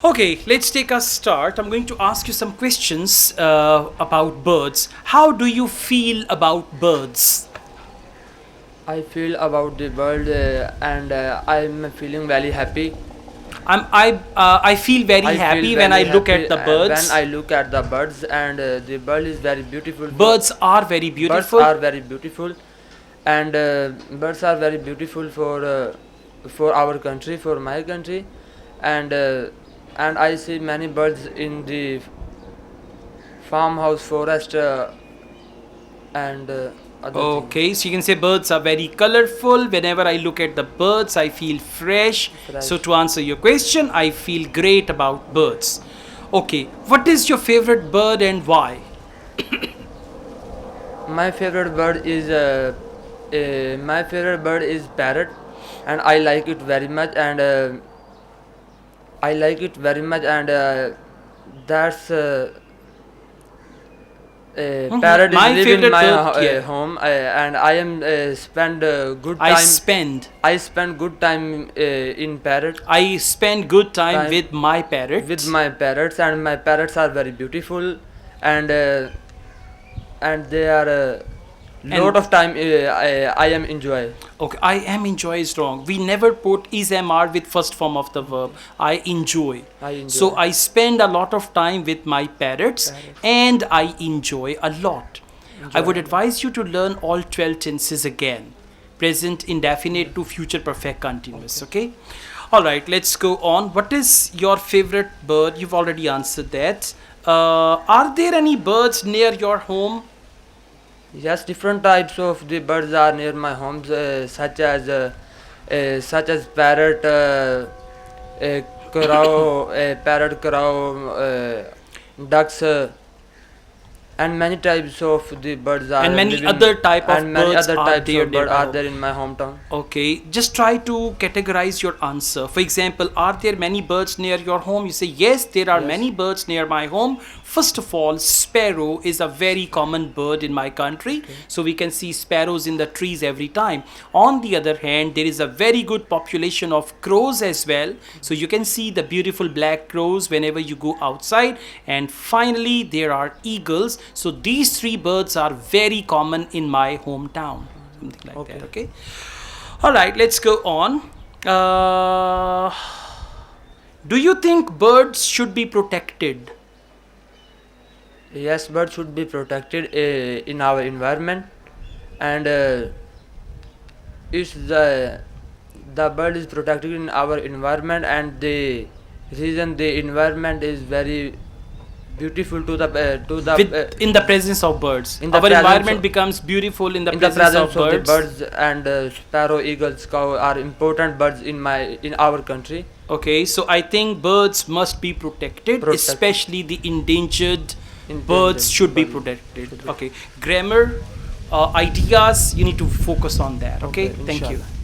Okay, let's take a start. I'm going to ask you some questions about birds. How do you feel about birds? I feel about the world and I'm feeling very happy. I feel very I feel happy when I very look happy at the when birds. I look at the birds and the bird is very beautiful. Birds are very Birds beautiful. are very beautiful and birds are very beautiful for our country, for my country, and I see many birds in the farmhouse, forest, and other things. Okay, so you can say birds are very colorful. Whenever I look at the birds, I feel fresh. So Fresh. to answer your question, I feel great about birds. Okay, what is your favorite bird and why? My favorite bird is parrot, and I like it very much. And I like it very much, and that's parrot is My live in favorite my bird, yeah. home, and I am spend good I time. spend I spend good time in parrot I spend good time time with my parrot. with my parrots, and my parrots are very beautiful, and they are And- lot of time I am enjoy. Okay, I am enjoy is wrong. We never put is mr with first form of the verb. I enjoy. I enjoy. So I spend a lot of time with my parrots Parrots. and I enjoy a lot. I Enjoy would a lot. advise you to learn all 12 tenses again. Present, indefinite to future perfect continuous. Okay. All right, let's go on. What is your favorite bird? You've already answered that. Are there any birds near your home? Yes, different types of the birds are near my homes, such as parrot, crow, parrot, crow, ducks, and many types of the birds are And many living, other type of and many birds other are types there of birds nearby are home. there in my hometown. Okay, just try to categorize your answer. For example, are there many birds near your home? You say, yes, there are Yes. many birds near my home. First of all, sparrow is a very common bird in my country. So we can see sparrows in the trees every time. On the other hand, there is a very good population of crows as well. So you can see the beautiful black crows whenever you go outside. And finally, there are eagles. So these three birds are very common in my hometown. Something like Okay. that, okay? All right, let's go on. Do you think birds should be protected? Yes, birds should be protected in our environment, and if the bird is protected in our environment, and the reason the environment is very beautiful to In the presence of birds. in the Our presence environment of- becomes beautiful in the in the presence presence of of the birds. birds, and sparrow, eagles, cow are important birds in our country. Okay, so I think birds must be protected, Protect. especially the endangered Endangered birds should be birds protected. should be- Okay, grammar, ideas, you need to focus on that. Okay, Okay, thank you. inshallah.